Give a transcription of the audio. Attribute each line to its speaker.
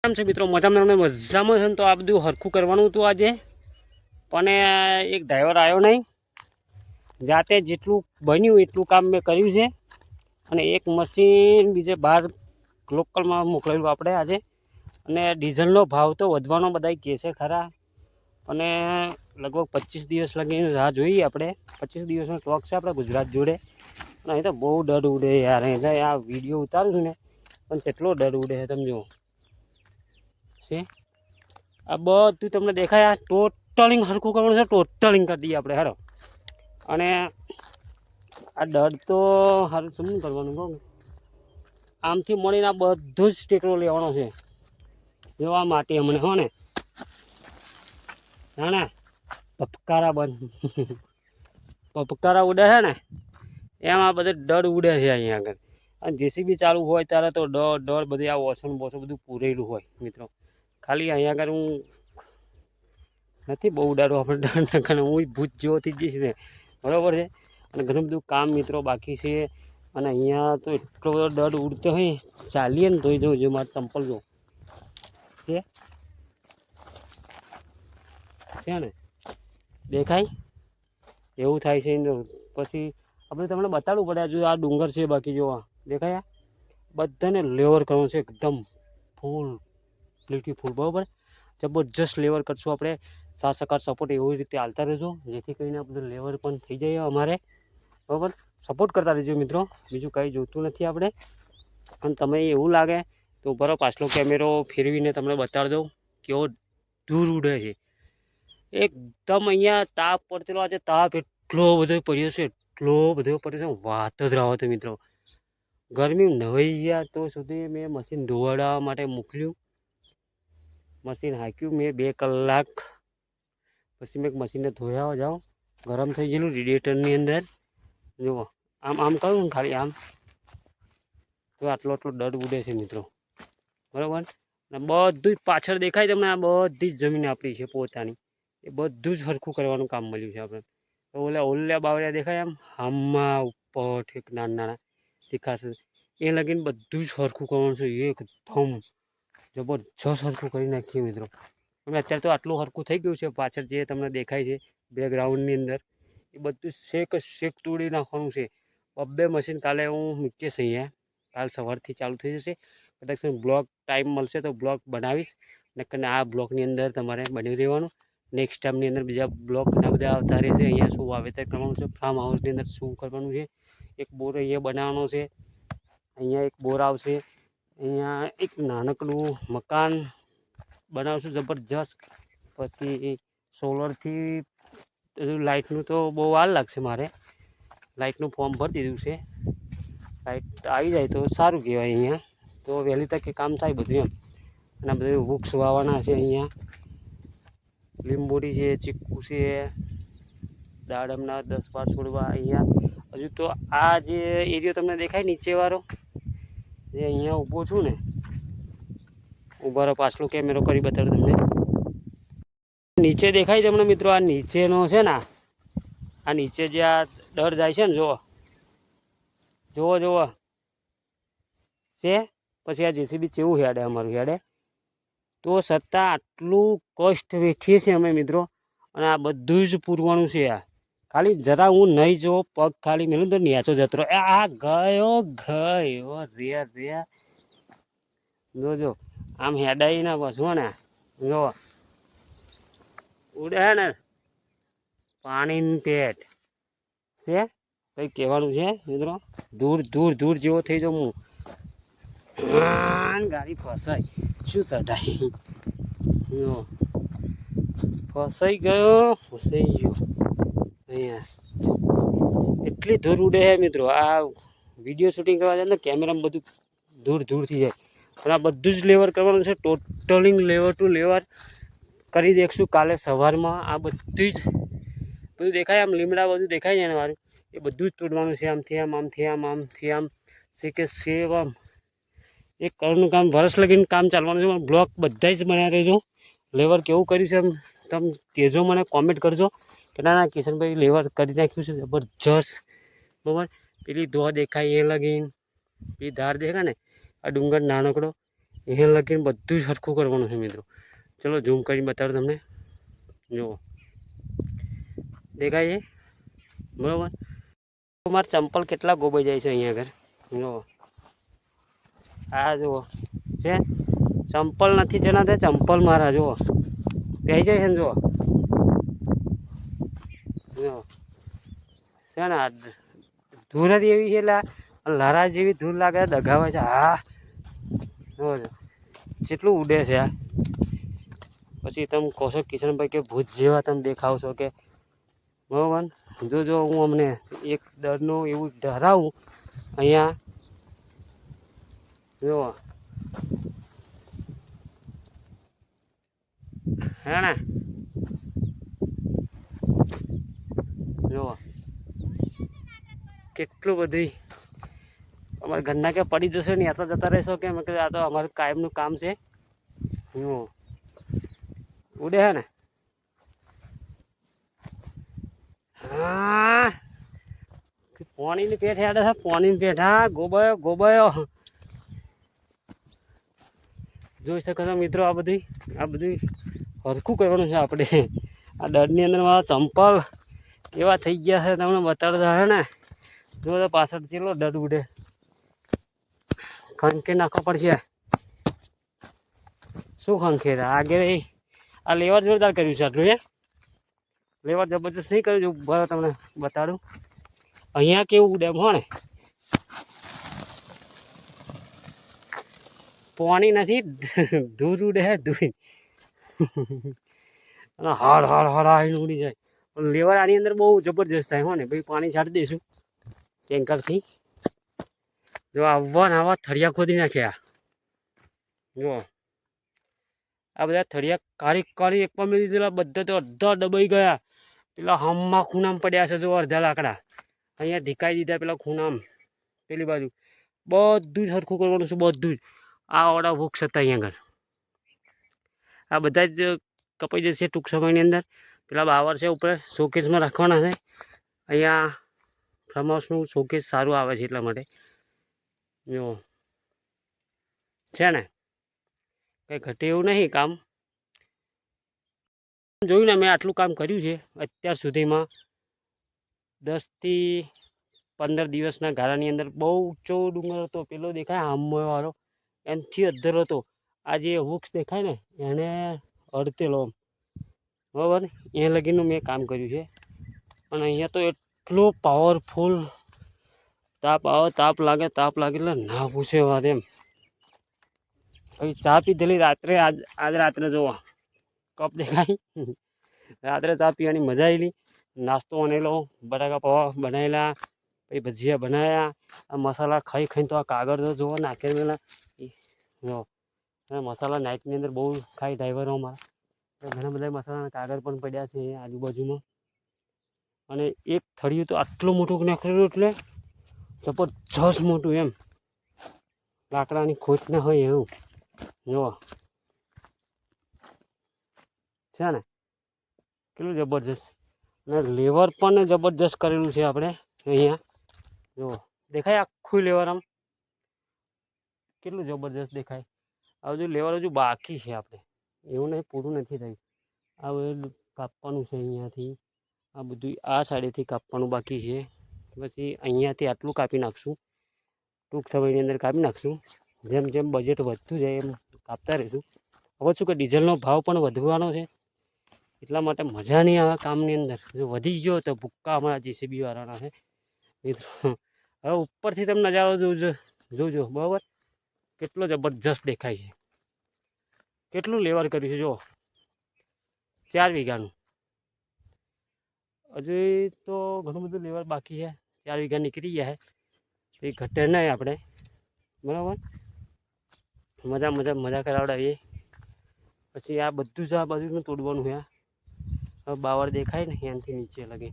Speaker 1: કેમ છે મિત્રો? મજામાં છે ને? તો આ બધું હરખું કરવાનું હતું આજે, પણ એક ડ્રાઈવર આવ્યો નહીં. જાતે જેટલું બન્યું એટલું કામ મેં કર્યું છે, અને એક મશીન બીજે બહાર લોકલમાં મોકલેલું આપણે આજે. અને ડીઝલનો ભાવ તો વધવાનો બધા કહે છે ખરા, અને લગભગ 25 દિવસ લગીને રાહ જોઈએ આપણે. 25 દિવસનો સ્ટોક છે આપણે ગુજરાત જોડે. અને અહીં તો બહુ ડર ઉડે યાર. એટલે આ વિડીયો ઉતારું છું ને, પણ કેટલો ડર ઉડે છે તમે જુઓ છે. આ બધું તમને દેખાય. આ ટોટલિંગ હરખું કરવાનું છે, ટોટલિંગ કરી દઈએ આપણે. હારો. અને આ ડર તો સારું શું કરવાનું કહું, આમથી મળીને આ બધું જ ટેકરો લેવાનો છે. જો આ માટી હમણાં હો ને હા ને પપકારા બંધ પપકારા ઉડે છે ને, એમ આ બધે ડર ઉડે છે અહીંયા આગળ. અને જેસીબી ચાલુ હોય ત્યારે તો ડર બધી આ ઓછન બોછો બધું પૂરેલું હોય મિત્રો. ખાલી અહીંયા આગળ હું નથી બહુ ડરો, આપણે ડર હું ભૂત જેવો થઈ જઈશ ને, બરાબર છે. અને ઘણું બધું કામ મિત્રો બાકી છે. અને અહીંયા તો એટલો બધો ડર ઉડતો હોય, ચાલીએ ને તોય જો મારે ચંપલ જો છે ને દેખાય એવું થાય છે. પછી આપણે તમને બતાડવું પડે. હજુ આ ડુંગર છે બાકી જોવા દેખાય. બધાને લેવર કરવાનું છે એકદમ ફૂલ બ્યુટીફુલ, બરાબર. જબરજસ્ત લેવર કરશું આપણે. 7 સપોર્ટ એવી રીતે હાલતા રહેજો, જેથી કરીને આ બધું લેવર પણ થઈ જાય અમારે, બરાબર. સપોર્ટ કરતા રહેજો મિત્રો, બીજું કંઈ જોતું નથી આપણે. અને તમે એવું લાગે તો બરાબર પાછલો કેમેરો ફેરવીને તમને બતાડી દઉં કેવો દૂર ઉડે છે એકદમ. અહીંયા તાપ પડતેલો આજે, તાપ એટલો બધો પડ્યો છે, એટલો બધો પડ્યો છે, વાત જ રાહો તો મિત્રો. ગરમી નવાઈ ગયા તો સુધી મેં મશીન ધોવાડવા માટે મોકલ્યું. મશીન હાંક્યું મેં 2 કલાક, પછી મેં મશીનને ધોયા જાઉં. ગરમ થઈ ગયેલું રેડિએટરની અંદર. જુઓ આમ કહું ને ખાલી આમ તો આટલો ડર ઉડે છે મિત્રો, બરાબર. અને બધું જ પાછળ દેખાય તમને. આ બધી જ જમીન આપણી છે પોતાની. એ બધું જ સરખું કરવાનું કામ મળ્યું છે આપણે. તો ઓલ્યા બાવળિયા દેખાય એમ આમાં ઉપર ઠીક નાના દેખાશે એ લગીને બધું જ સરખું કરવાનું છે. એકદમ જબરજસ્ત સરખું કરી નાખીએ મિત્રો. અમે અત્યારે તો આટલું સરખું થઈ ગયું છે. પાછળ જે તમને દેખાય છે બેકગ્રાઉન્ડની અંદર, એ બધું શેક તોડી નાખવાનું છે. 2 મશીન કાલે હું મૂકીશ અહીંયા. કાલ સવારથી ચાલુ થઈ જશે. કદાચ બ્લોગ ટાઈમ મળશે તો બ્લોગ બનાવીશ. નકર આ બ્લોગની અંદર તમારે બની રહેવાનું. નેક્સ્ટ ટાઈમની અંદર બીજા બ્લોગ ઘણા બધા આવતા રહેશે. અહીંયા શું વાવેતર કરવાનું છે, ફાર્મ હાઉસની અંદર શું કરવાનું છે. એક બોર અહીંયા બનાવવાનો છે, અહીંયા એક બોર આવશે, અહીંયા એક નાનકડું મકાન બનાવશું જબરજસ્ત. પછી સોલરથી લાઇટનું તો બહુ વાર લાગશે. મારે લાઇટનું ફોર્મ ભરી દીધું છે. લાઇટ આવી જાય તો સારું કહેવાય. અહીંયા તો વહેલી તકે કામ થાય બધું એમ. અને બધું વૃક્ષ વાવવાના છે. અહીંયા લીંબોડી છે, ચીકુ છે, દાડમના 10-12 છોડવા. અહીંયા હજુ તો આ જે એરિયો તમને દેખાય નીચેવાળો, જે અહીંયા ઊભો છું ને, ઊભા રહો પાછલો કેમેરો કરી બતાડું તમને. નીચે દેખાય તમને મિત્રો, આ નીચેનો છે ને, આ નીચે જે આ ડર જાય છે ને, જુઓ છે. પછી આ જેસીબી કેવું હેડે અમારું હેડે, તો છતાં આટલું કષ્ટ વેઠીએ છીએ અમે મિત્રો. અને આ બધું જ પૂરવાનું છે. આ ખાલી જરા હું નહીં જો પગ ખાલી મેળું તો ન્યાચો જતો રહે. આ ગયો રે જોજો આમ હેડાઈ ના બસ હો ને. જો ઉડે હે ને પાણીનું પેટ છે. કંઈ કહેવાનું છે મિત્રો? દૂર જેવો થઈ જાઉં હું. ગાડી ફસાઈ શું ચઢાઈ ફસાઈ ગયો અહીંયા. એટલી દૂર ઉડે છે મિત્રો. આ વિડીયો શૂટિંગ કરવા જાય ને કેમેરામાં બધું દૂરથી જાય. પણ આ બધું જ લેવર કરવાનું છે. ટોટલિંગ લેવર ટુ લેવર કરી દેખશું કાલે સવારમાં. આ બધું દેખાય આમ લીમડા બધું દેખાય છે ને મારું, એ બધું જ તોડવાનું છે. આમથી આમ શેકે આમ એક કરોડનું કામ વર્ષ લગીને કામ ચાલવાનું છે. બ્લોક બધા જ બનાવી રહેજો. લેવર કેવું કર્યું છે એમ તમે કહેજો, મને કોમેન્ટ કરજો કે ના કિશનભાઈ લેવર કરી નાખ્યું છે જબરજસ્ત, બરાબર. પેલી ધો દેખાય એ લગીન, પેલી ધાર દેખાય ને, આ ડુંગર નાનકડો અહીંયા લગીને બધું જ સરખું કરવાનું છે મિત્રો. ચલો ઝૂમ કરીને બતાડું તમને. જુઓ દેખાય છે બરાબર. મારા ચંપલ કેટલા ગોબાઈ જાય છે અહીંયા આગળ. જુઓ આ જુઓ છે ચંપલ નથી જણાતા, ચંપલ મારા જુઓ પહેરી જાય છે ને. જુઓ જુઓ છે ને ધૂળ જ એવી છે એટલે લારા જેવી ધૂળ લાગે દગાવે છે. હા જુઓ જેટલું ઉડે છે આ. પછી તમે કહો છો કિશનભાઈ કે ભૂત જેવા તમે દેખાવ છો કે બરાબર. જો હું અમને એક દરનું એવું ડરાવું અહીંયા જુઓ હે ને. જુઓ કેટલું બધું અમારા ઘરના કે પડી જશો ને યાત્રા જતા રહેશો કે મેં કીધું આ તો અમારું કાયમનું કામ છે. જુઓ ઉડે હે ને. હા પાણીની પેઠ હેડે છે, પાણીની પેઠ. હા ગોબાયો ગોબાયો જોઈ શકો છો મિત્રો. આ બધું હરખું કરવાનું છે આપણે. આ દળની અંદર મારા ચંપલ એવા થઈ ગયા છે તમને બતાડતા હે ને. જો તો પાછળ ચેલો દડ ઉડે ખંખેર નાખવો પડશે. શું ખંખેર આગળ આ લેવર જોરદાર કર્યું છે આટલું. લેવર જબરજસ્ત નહીં કર્યું. બરાબર તમને બતાડું અહીંયા કેવું ઉડે હો ને. પાણી નથી ધૂળ ઉડે હે ધૂળ. અને હળ હળ હળ આવીને ઉડી જાય. લેવર આની અંદર બહુ જબરજસ્ત થાય હો ને ભાઈ. પાણી છાંટી દઈશું ટેન્કરથી. જો આવવા ને આવા થળિયા ખોદી નાખ્યા. જો આ બધા થળિયા કાળી એક પણ મેળી દીધેલા. બધા તો અડધા દબાઈ ગયા. પેલા હમમાં ખૂણામ પડ્યા છે જો અડધા લાકડા અહીંયા ઢીકાઈ દીધા પેલા ખૂણામ પેલી બાજુ. બધું જ સરખું કરવાનું છે બધું જ. આ ઓડા વૃક્ષ હતા અહીંયા આગળ આ બધા જ કપાઈ જશે ટૂંક સમયની અંદર. પેલા બાવર છે ઉપર શોકેસમાં રાખવાના છે. અહીંયા ફાર્મ હાઉસનું શોકેસ સારું આવે છે એટલા માટે. જો છે ને કંઈ ઘટે એવું નહીં કામ. જોયું ને મેં આટલું કામ કર્યું છે અત્યાર સુધીમાં 10 થી 15 દિવસના ગાળાની અંદર. બહુ ઊંચો ડુંગર હતો પેલો દેખાય આમવાળો એનાથી અધ્ધર હતો. આ જે વૃક્ષ દેખાય ને એને અડતેલો બરાબર એ લગીનું મેં કામ કર્યું છે. પણ અહીંયા તો એટલો પાવરફુલ તાપ આવે તાપ લાગે એટલે ના પૂછે વાત એમ. પછી ચા પીધેલી રાત્રે આજ રાત્રે જોવા કપ દેખાય. રાત્રે ચા પીવાની મજા આવેલી. નાસ્તો બનેલો બટાકા પૌવા બનાવેલા પછી ભજીયા બનાવ્યા. આ મસાલા ખાઈને તો આ કાગળ તો જોવો નાખેલા. જો મસાલા નાઇટની અંદર બહુ ખાઈ ડ્રાઈવરો અમારા. ઘણા બધા મસાલાના કાગળ પણ પડ્યા છે આજુબાજુમાં. અને એક થળિયું તો આટલું મોટું નાખેલું એટલે જબરજસ્ત મોટું એમ. લાકડાની ખોટ ના હોય એવું. જુઓ છે ને કેટલું જબરજસ્ત. અને લેવર પણ જબરજસ્ત કરેલું છે આપણે અહીંયા. જુઓ દેખાય આખું લેવર આમ કેટલું જબરજસ્ત દેખાય. આ બધું લેવર હજુ બાકી છે આપણે. એવું નહીં પૂરું નથી થયું. આ બધું કાપવાનું છે અહીંયાથી. આ બધું આ સાઈડેથી કાપવાનું બાકી છે. પછી અહીંયાથી આટલું કાપી નાખશું ટૂંક સમયની અંદર કાપી નાખશું. જેમ જેમ બજેટ વધતું જાય એમ કાપતા રહીશું. હવે શું કે ડીઝલનો ભાવ પણ વધવાનો છે એટલા માટે મજા નહીં આવે કામની અંદર. જો વધી ગયો તો ભૂક્કા અમારા જેસીબી વાળાના છે મિત્રો. હવે ઉપરથી તમે નજારો જોજો બરાબર કેટલો જબરજસ્ત દેખાય છે. કેટલું લેવર કર્યું છે જો 4 વીઘાનું. હજી તો ઘણું બધું લેવર બાકી છે. 4 વીઘા નીકળી ગયા છે એ ઘટે નહીં આપણે બરાબર. મજા કરાવડાવીએ. પછી આ બધું જ આ બધું તોડવાનું છે. હવે બાવર દેખાય ને એનાથી નીચે લગે